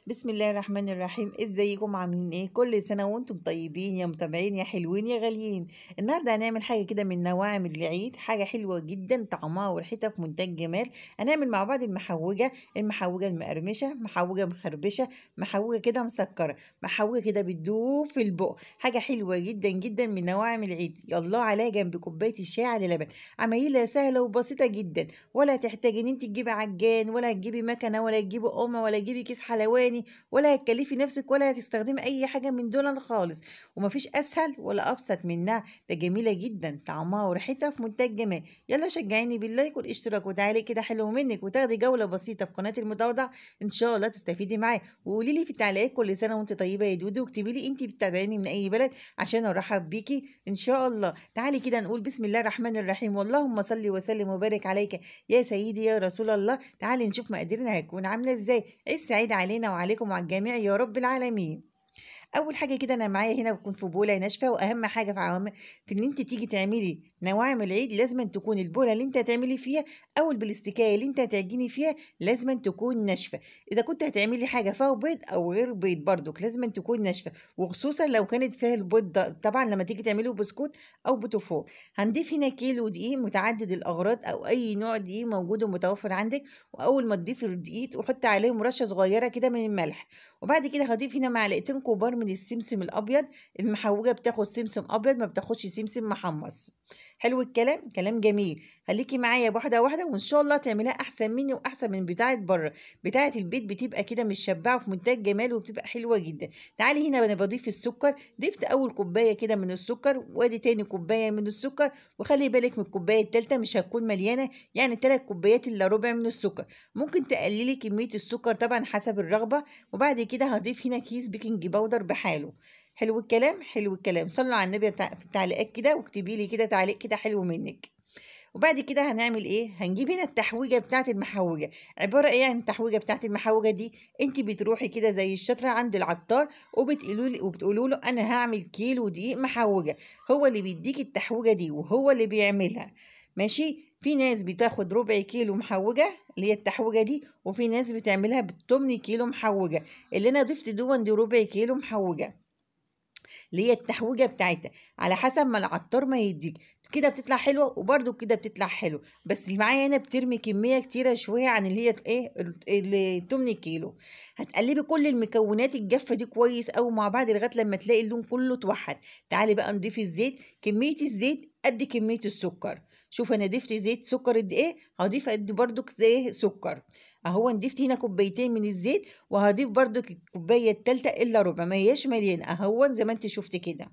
بسم الله الرحمن الرحيم. ازيكم عاملين ايه؟ كل سنه وانتم طيبين يا متابعين يا حلوين يا غاليين. النهارده هنعمل حاجه كده من نواعم العيد، حاجه حلوه جدا طعمها وريحتها في منتهى الجمال. هنعمل مع بعض المحوجه المقرمشه، محوجه مخربشه، محوجه كده مسكره، محوجه كده بتدوب في البق. حاجه حلوه جدا جدا من نواعم العيد. يلا عليها جنب كوبايه الشاي على لبن. عمايلها سهله وبسيطه جدا، ولا تحتاجي ان انت تجيبي عجان ولا تجيبي مكنه ولا تجيبي قمه ولا تجيبي كيس حلواني، ولا هتكلفي نفسك ولا هتستخدمي اي حاجه من دول خالص. ومفيش اسهل ولا ابسط منها. ده جميله جدا طعمها وريحتها في منتهى الجمال. يلا شجعيني باللايك والاشتراك وتعالي كده حلو منك وتاخدي جوله بسيطه في قناه المتواضع. ان شاء الله تستفيدي معايا. وقولي لي في التعليقات كل سنه وانت طيبه يا دودو، واكتبي لي انت بتتابعيني من اي بلد عشان ارحب بيكي ان شاء الله. تعالي كده نقول بسم الله الرحمن الرحيم، واللهم صل وسلم وبارك عليك يا سيدي يا رسول الله. تعالي نشوف مقاديرنا هتكون عامله ازاي. عيد سعيد علينا وعليكم وعلى الجميع يا رب العالمين. اول حاجه كده انا معايا هنا بتكون في بوله ناشفه، واهم حاجه في ان انت تيجي تعملي نواعم العيد لازم تكون البوله اللي انت هتعملي فيها او البلاستيكيه اللي انت هتعجني فيها لازم تكون ناشفه. اذا كنت هتعملي حاجه فيها بيض او غير بيض برضك لازم تكون ناشفه، وخصوصا لو كانت فيها البيض ده طبعا لما تيجي تعملي بسكوت او بوتفور. هنضيف هنا كيلو دقيق متعدد الاغراض او اي نوع دقيق موجود ومتوفر عندك. واول ما تضيفي الدقيق وحطي عليهم رشه صغيره كده من الملح. وبعد كده هضيف هنا معلقتين كبار من السمسم الابيض. المحوجه بتاخد سمسم ابيض، ما بتاخدش سمسم محمص. حلو الكلام، كلام جميل. خليكي معايا واحده واحده وان شاء الله تعمليها احسن مني واحسن من بتاعه بره. بتاعه البيت بتبقى كده مش شبعه وفي منتهى الجمال وبتبقى حلوه جدا. تعالي هنا انا بضيف السكر. ضفت اول كوبايه كده من السكر، وادي تاني كوبايه من السكر. وخلي بالك من الكوبايه التالته مش هتكون مليانه، يعني 3 كوبايات الا ربع من السكر. ممكن تقللي كميه السكر طبعا حسب الرغبه. وبعد كده هضيف هنا كيس بيكنج باودر بحاله. حلو الكلام، حلو الكلام. صلوا على النبي في التعليقات كده واكتبي لي كده تعليق كده حلو منك. وبعد كده هنعمل ايه؟ هنجيب هنا التحويجه بتاعه المحوجه. عباره ايه عن التحويجه بتاعه المحوجه دي؟ انت بتروحي كده زي الشطره عند العطار وبتقولوا له انا هعمل كيلو دقيق محوجه. هو اللي بيديك التحويجه دي وهو اللي بيعملها. ماشي. في ناس بتاخد ربع كيلو محوجه اللي هي التحويجه دي، وفي ناس بتعملها بالتمن كيلو محوجه. اللي انا ضفت دي ربع كيلو محوجه اللي هي التحويجه بتاعتها، على حسب ما العطار ما يديك. كده بتطلع حلوه وبرده كده بتطلع حلو، بس اللي معايا هنا بترمي كميه كتيره شويه عن اللي هي ايه اللي 8 كيلو. هتقلبي كل المكونات الجافه دي كويس قوي مع بعض لغايه لما تلاقي اللون كله اتوحد. تعالي بقى نضيف الزيت. كميه الزيت قد كميه السكر. شوف انا ضفت زيت سكر قد ايه، هضيف قد برضك زي سكر. اهو ضفت هنا كوبايتين من الزيت، وهضيف برضك الكوبايه التالته الا ربع، ما هياش مليان اهو زي ما انت شفت كده.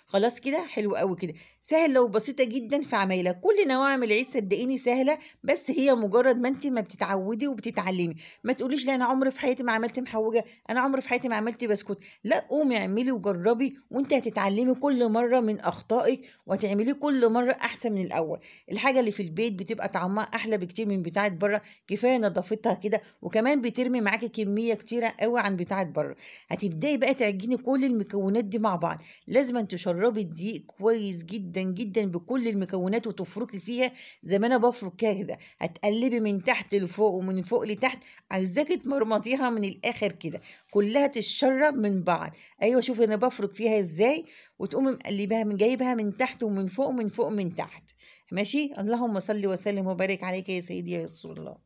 خلاص كده حلو قوي كده. سهله وبسيطه جدا في عمايلها. كل نواعم العيد صدقيني سهله، بس هي مجرد ما انت ما بتتعودي وبتتعلمي. ما تقوليش لا انا عمري في حياتي ما عملت محوجه، انا عمري في حياتي ما عملت بسكوت. لا، قومي اعملي وجربي وانت هتتعلمي كل مره من اخطائك وهتعملي كل مره احسن من الاول. الحاجه اللي في البيت بتبقى طعمها احلى بكتير من بتاعه بره. كفايه نظافتها كده، وكمان بترمي معاكي كميه كتيره قوي عن بتاعه بره. هتبداي بقى تعجني كل المكونات دي مع بعض. لازم تشربي الدقيق كويس جدا جدا بكل المكونات وتفركي فيها زي ما انا بفرك كده. هتقلبي من تحت لفوق ومن فوق لتحت. عايزاكي تمرمطيها من الاخر كده، كلها تتشرب من بعض. ايوه شوفي انا بفرك فيها ازاي. وتقومي مقلباها من جايبها من تحت ومن فوق ومن فوق من تحت. ماشي. اللهم صل وسلم وبارك عليك يا سيدي يا رسول الله.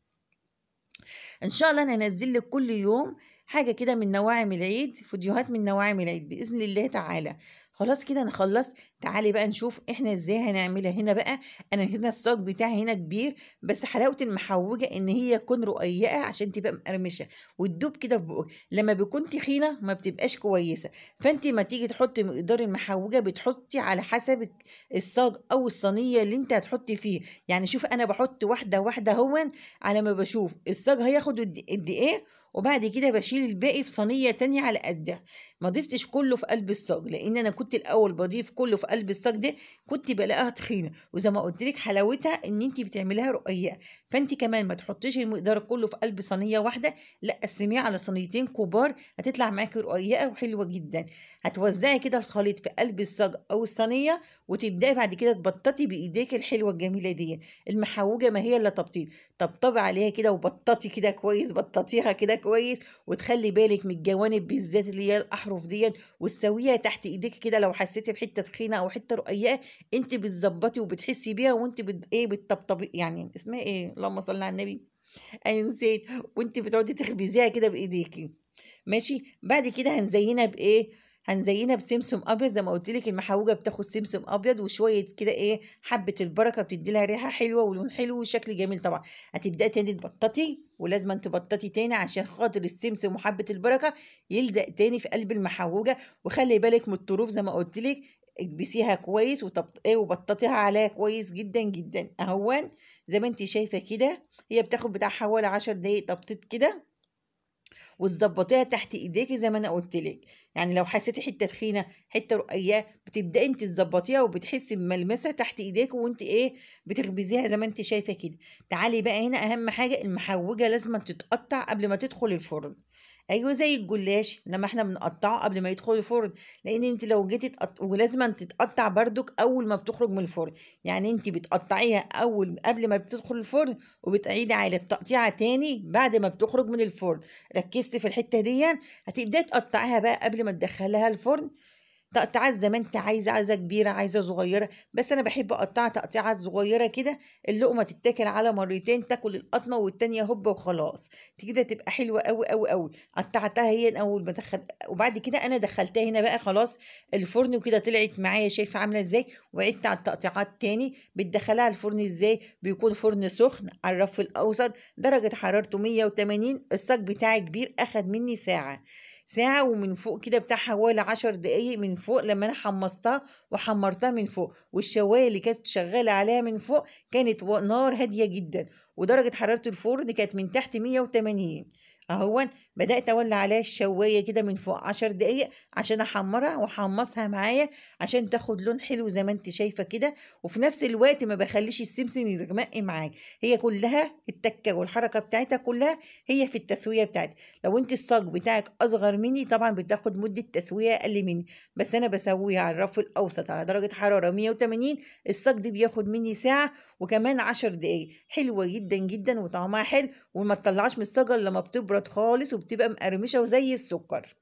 ان شاء الله انا هنزل لك كل يوم حاجه كده من نواعم العيد، فيديوهات من نواعم العيد باذن الله تعالى. خلاص كده انا خلصت. تعالي بقى نشوف احنا ازاي هنعملها هنا بقى. انا هنا الصاج بتاعي هنا كبير، بس حلاوه المحوجه ان هي تكون رقيقه عشان تبقى مقرمشه وتدوب كده في بقك. لما بيكون تخينه ما بتبقاش كويسه. فانت ما تيجي تحطي مقدار المحوجه بتحطي على حسب الصاج او الصينيه اللي انت هتحطي فيه. يعني شوف انا بحط واحده واحده هون على ما بشوف الصاج هياخد قد ايه، وبعد كده بشيل الباقي في صينيه تانية على قدها. ما ضفتش كله في قلب الصاج لان انا كنت كنت الاول بضيف كله في قلب الصاج ده كنت بلاقيها تخينه، وزي ما قلت لك حلاوتها ان انت بتعمليها رقيقه. فانت كمان ما تحطيش المقدار كله في قلب صينيه واحده، لا قسميه على صينيتين كبار، هتطلع معاكي رقيقه وحلوه جدا. هتوزعي كده الخليط في قلب الصاج او الصينيه، وتبداي بعد كده تبططي بايديك الحلوه الجميله دي. المحوجه ما هي الا تبطيط، طبطبي عليها كده وبططي كده كويس، بططيها كده كويس، وتخلي بالك من الجوانب بالذات اللي هي الاحرف دي، وتسويها تحت ايديك كده. لو حسيتي بحته تخينه او حته رقيقه انت بتظبطي وبتحسي بيها، وانت ايه بتطبطبي، يعني اسمها ايه، اللهم صل على النبي، انا نسيت. وانت بتقعدي تخبزيها كده بايديكي. ماشي. بعد كده هنزينها بايه؟ هنزينها بسمسم ابيض. زي ما قلت لك المحوجه بتاخد سمسم ابيض وشويه كده ايه، حبه البركه، بتدي لها ريحه حلوه ولون حلو وشكل جميل طبعا. هتبداي تاني تبططي، ولازم تبططي تاني عشان خاطر السمسم وحبه البركه يلزق تاني في قلب المحوجه. وخلي بالك من الطروف زي ما قلت لك، اكبسيها كويس وبططيها عليها كويس جدا جدا اهون. زي ما انت شايفه كده، هي بتاخد بتاع حوالي 10 دقايق تبطيط كده، وتظبطيها تحت ايديكي زي ما انا قلت لك. يعني لو حسيتي حته تخينه حته رقيقه بتبداي انت تظبطيها، وبتحسي بملمسها تحت ايديك وانت ايه بتخبزيها زي ما انت شايفه كده. تعالي بقى هنا اهم حاجه، المحوجه لازم تتقطع قبل ما تدخل الفرن. ايوه زي الجلاش لما احنا بنقطعه قبل ما يدخل الفرن، لان انت لو جيتي ولازم تتقطع بردك اول ما بتخرج من الفرن. يعني انت بتقطعيها اول قبل ما بتدخل الفرن، وبتعيدي على التقطيعه تاني بعد ما بتخرج من الفرن. ركزتي في الحته دي؟ هتبداي تقطعيها بقى قبل ما تدخليها الفرن تقطيعات زي ما انت عايزه، عايزه كبيره عايزه صغيره، بس انا بحب اقطعها تقطيعات صغيره كده. اللقمه تتاكل على مرتين، تاكل القطمه والتانيه هوب وخلاص. كده تبقى حلوه قوي قوي قوي. قطعتها هي اول ما وبعد كده انا دخلتها هنا بقى خلاص الفرن، وكده طلعت معايا شايفه عامله ازاي. وعدت على التقطيعات تاني. بتدخلها الفرن ازاي؟ بيكون فرن سخن على الرف الاوسط، درجه حرارته 180. الصاج بتاعي كبير، اخد مني ساعه. ساعة، ومن فوق كده بتاع حوالي 10 دقايق من فوق لما انا حمصتها وحمرتها من فوق. والشواية اللي كانت شغالة عليها من فوق كانت نار هادية جدا، ودرجة حرارة الفرن كانت من تحت 180. اهو بدأت اولع عليها الشواية كده من فوق 10 دقايق عشان احمرها واحمصها معايا عشان تاخد لون حلو زي ما انت شايفة كده. وفي نفس الوقت ما بخليش السمسم يغمق معاك، هي كلها التكة والحركة بتاعتها كلها هي في التسوية بتاعتها. لو انت الصاج بتاعك اصغر مني طبعا بتاخد مدة تسوية اقل مني، بس انا بسويها على الرف الاوسط على درجة حرارة 180. الصاج دي بياخد مني ساعة وكمان 10 دقايق. حلوة جدا جدا وطعمها حلو، وما تطلعش من الصاج الا لما بتبرد خالص وبتبقى مقرمشة وزي السكر.